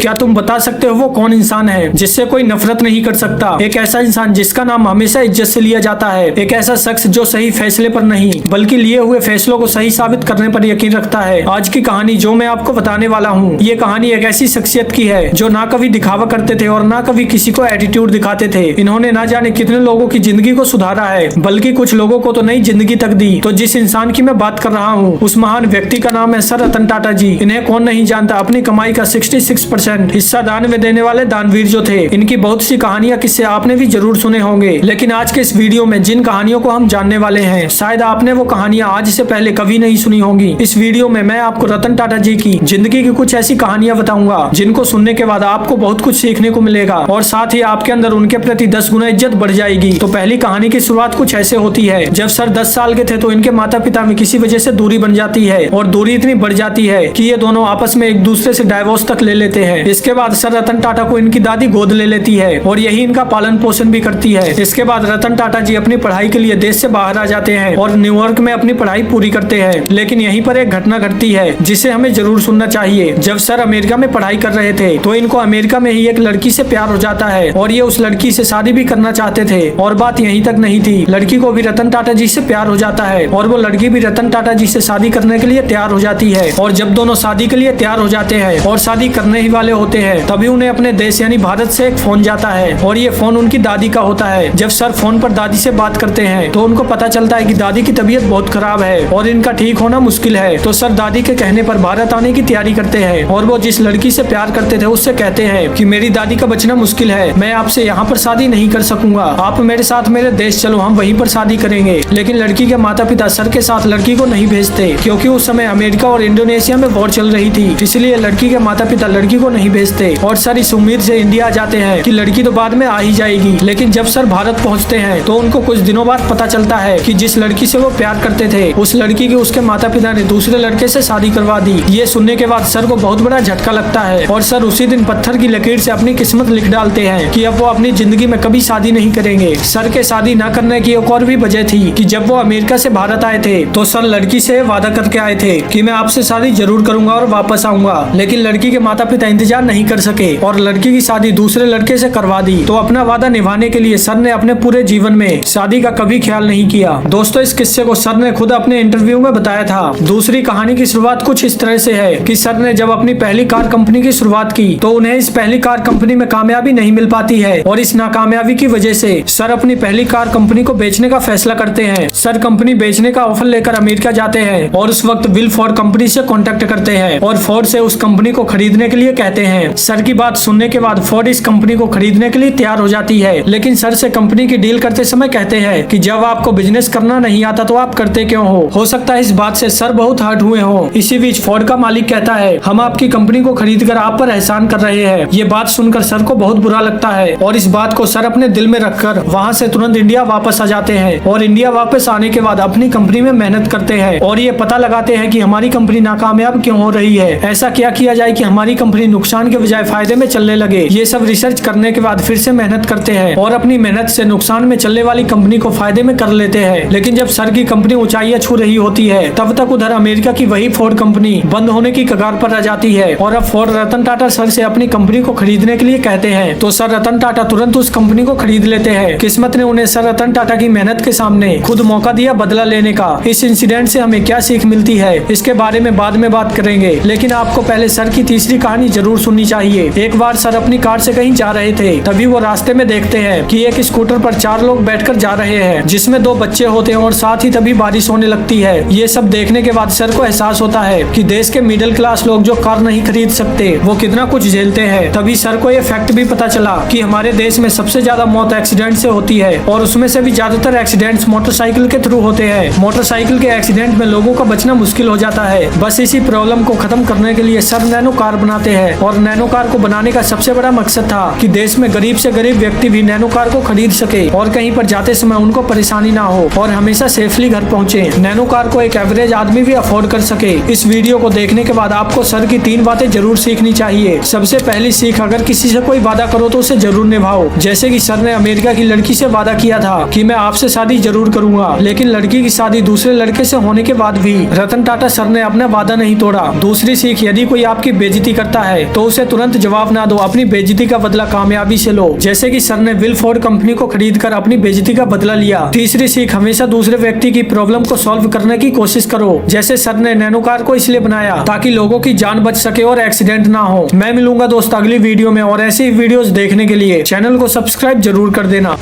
क्या तुम बता सकते हो वो कौन इंसान है जिससे कोई नफरत नहीं कर सकता? एक ऐसा इंसान जिसका नाम हमेशा इज्जत से लिया जाता है। एक ऐसा शख्स जो सही फैसले पर नहीं बल्कि लिए हुए फैसलों को सही साबित करने पर यकीन रखता है। आज की कहानी जो मैं आपको बताने वाला हूँ, ये कहानी एक ऐसी शख्सियत की है जो ना कभी दिखावा करते थे और ना कभी किसी को एटीट्यूड दिखाते थे। इन्होंने ना जाने कितने लोगों की जिंदगी को सुधारा है, बल्कि कुछ लोगों को तो नई जिंदगी तक दी। तो जिस इंसान की मैं बात कर रहा हूँ उस महान व्यक्ति का नाम है सर रतन टाटा जी। इन्हें कौन नहीं जानता। अपनी कमाई का 66% हिस्सा दान में देने वाले दानवीर जो थे। इनकी बहुत सी कहानियां किस्से आपने भी जरूर सुने होंगे, लेकिन आज के इस वीडियो में जिन कहानियों को हम जानने वाले हैं शायद आपने वो कहानियां आज से पहले कभी नहीं सुनी होंगी। इस वीडियो में मैं आपको रतन टाटा जी की जिंदगी की कुछ ऐसी कहानियां बताऊंगा जिनको सुनने के बाद आपको बहुत कुछ सीखने को मिलेगा और साथ ही आपके अंदर उनके प्रति 10 गुना इज्जत बढ़ जाएगी। तो पहली कहानी की शुरुआत कुछ ऐसे होती है। जब सर 10 साल के थे तो इनके माता पिता में किसी वजह से दूरी बन जाती है और दूरी इतनी बढ़ जाती है कि ये दोनों आपस में एक दूसरे से डाइवोर्स तक ले लेते हैं। इसके बाद सर रतन टाटा को इनकी दादी गोद ले लेती है और यही इनका पालन पोषण भी करती है। इसके बाद रतन टाटा जी अपनी पढ़ाई के लिए देश से बाहर आ जाते हैं और न्यूयॉर्क में अपनी पढ़ाई पूरी करते हैं। लेकिन यहीं पर एक घटना घटती है जिसे हमें जरूर सुनना चाहिए। जब सर अमेरिका में पढ़ाई कर रहे थे तो इनको अमेरिका में ही एक लड़की से प्यार हो जाता है और ये उस लड़की से शादी भी करना चाहते थे। और बात यहीं तक नहीं थी, लड़की को भी रतन टाटा जी से प्यार हो जाता है और वो लड़की भी रतन टाटा जी से शादी करने के लिए तैयार हो जाती है। और जब दोनों शादी के लिए तैयार हो जाते हैं और शादी करने ही वाले होते हैं तभी उन्हें अपने देश यानी भारत से एक फोन जाता है और ये फोन उनकी दादी का होता है। जब सर फोन पर दादी से बात करते हैं तो उनको पता चलता है कि दादी की तबीयत बहुत खराब है और इनका ठीक होना मुश्किल है। तो सर दादी के कहने पर भारत आने की तैयारी करते हैं और वो जिस लड़की से प्यार करते थे उससे कहते हैं कि मेरी दादी का बचना मुश्किल है, मैं आपसे यहाँ पर शादी नहीं कर सकूंगा, आप मेरे साथ मेरे देश चलो, हम वहीं पर शादी करेंगे। लेकिन लड़की के माता पिता सर के साथ लड़की को नहीं भेजते क्योंकि उस समय अमेरिका और इंडोनेशिया में वॉर चल रही थी, इसलिए लड़की के माता पिता लड़की को नहीं भेजते और सर इस उम्मीद से इंडिया आ जाते हैं कि लड़की तो बाद में आ ही जाएगी। लेकिन जब सर भारत पहुंचते हैं तो उनको कुछ दिनों बाद पता चलता है कि जिस लड़की से वो प्यार करते थे उस लड़की की उसके माता पिता ने दूसरे लड़के से शादी करवा दी। ये सुनने के बाद सर को बहुत बड़ा झटका लगता है और सर उसी दिन पत्थर की लकीर से अपनी किस्मत लिख डालते हैं कि अब वो अपनी जिंदगी में कभी शादी नहीं करेंगे। सर के शादी न करने की एक और भी वजह थी कि जब वो अमेरिका से भारत आए थे तो सर लड़की से वादा करके आए थे कि मैं आपसे शादी जरूर करूंगा और वापस आऊंगा। लेकिन लड़की के माता पिता इंतजार नहीं कर सके और लड़की की शादी दूसरे लड़के से करवा दी। तो अपना वादा निभाने के लिए सर ने अपने पूरे जीवन में शादी का कभी ख्याल नहीं किया। दोस्तों, इस किस्से को सर ने खुद अपने इंटरव्यू में बताया था। दूसरी कहानी की शुरुआत कुछ इस तरह से है कि सर ने जब अपनी पहली कार कंपनी की शुरुआत की तो उन्हें इस पहली कार कंपनी में कामयाबी नहीं मिल पाती है और इस नाकामयाबी की वजह से सर अपनी पहली कार कंपनी को बेचने का फैसला करते हैं। सर कंपनी बेचने का ऑफर लेकर अमेरिका जाते हैं और उस वक्त विल फोर्ड कंपनी से कॉन्टेक्ट करते हैं और फोर्ड से उस कंपनी को खरीदने के लिए कहते हैं। सर की बात सुनने के बाद फोर्ड इस कंपनी को खरीदने के लिए तैयार हो जाती है, लेकिन सर से कंपनी की डील करते समय कहते हैं कि जब आपको बिजनेस करना नहीं आता तो आप करते क्यों हो सकता है इस बात से सर बहुत हर्ट हुए हो। इसी बीच फोर्ड का मालिक कहता है हम आपकी कंपनी को खरीद कर आप पर एहसान कर रहे हैं। ये बात सुनकर सर को बहुत बुरा लगता है और इस बात को सर अपने दिल में रखकर वहाँ से तुरंत इंडिया वापस आ जाते हैं और इंडिया वापस आने के बाद अपनी कंपनी में मेहनत करते हैं और ये पता लगाते हैं कि हमारी कंपनी नाकामयाब क्यों हो रही है, ऐसा क्या किया जाए कि हमारी कंपनी नुकसान के बजाय फायदे में चलने लगे। ये सब रिसर्च करने के बाद फिर से मेहनत करते हैं और अपनी मेहनत से नुकसान में चलने वाली कंपनी को फायदे में कर लेते हैं। लेकिन जब सर की कंपनी ऊंचाइयां छू रही होती है तब तक उधर अमेरिका की वही फोर्ड कंपनी बंद होने की कगार पर आ जाती है और अब फोर्ड रतन टाटा सर से अपनी कंपनी को खरीदने के लिए कहते हैं। तो सर रतन टाटा तुरंत उस कंपनी को खरीद लेते हैं। किस्मत ने उन्हें सर रतन टाटा की मेहनत के सामने खुद मौका दिया बदला लेने का। इस इंसिडेंट से हमें क्या सीख मिलती है इसके बारे में बाद में बात करेंगे, लेकिन आपको पहले सर की तीसरी कहानी जरूर सुननी चाहिए। एक बार सर अपनी कार से कहीं जा रहे थे, तभी वो रास्ते में देखते हैं कि एक स्कूटर पर 4 लोग बैठकर जा रहे हैं जिसमें 2 बच्चे होते हैं और साथ ही तभी बारिश होने लगती है। ये सब देखने के बाद सर को एहसास होता है कि देश के मिडिल क्लास लोग जो कार नहीं खरीद सकते वो कितना कुछ झेलते हैं। तभी सर को ये फैक्ट भी पता चला कि हमारे देश में सबसे ज्यादा मौत एक्सीडेंट से होती है और उसमें से भी ज्यादातर एक्सीडेंट्स मोटरसाइकिल के थ्रू होते हैं। मोटरसाइकिल के एक्सीडेंट में लोगों का बचना मुश्किल हो जाता है। बस इसी प्रॉब्लम को खत्म करने के लिए सर नैनो कार बनाते हैं और नैनो कार को बनाने का सबसे बड़ा मकसद था कि देश में गरीब से गरीब व्यक्ति भी नैनो कार को खरीद सके और कहीं पर जाते समय उनको परेशानी ना हो और हमेशा सेफली घर पहुंचे। नैनो कार को एक एवरेज आदमी भी अफोर्ड कर सके। इस वीडियो को देखने के बाद आपको सर की 3 बातें जरूर सीखनी चाहिए। सबसे पहली सीख, अगर किसी से कोई वादा करो तो उसे जरूर निभाओ। जैसे कि सर ने अमेरिका की लड़की से वादा किया था कि मैं आपसे शादी जरूर करूंगा, लेकिन लड़की की शादी दूसरे लड़के से होने के बाद भी रतन टाटा सर ने अपना वादा नहीं तोड़ा। दूसरी सीख, यदि कोई आपकी बेइज्जती करता है तो उसे तुरंत जवाब ना दो, अपनी बेइज्जती का बदला कामयाबी से लो, जैसे कि सर ने विलफोर्ड कंपनी को खरीदकर अपनी बेइज्जती का बदला लिया। तीसरी सीख, हमेशा दूसरे व्यक्ति की प्रॉब्लम को सॉल्व करने की कोशिश करो, जैसे सर ने नैनो कार को इसलिए बनाया ताकि लोगों की जान बच सके और एक्सीडेंट ना हो। मैं मिलूंगा दोस्त अगली वीडियो में, और ऐसी वीडियोस देखने के लिए चैनल को सब्सक्राइब जरूर कर देना।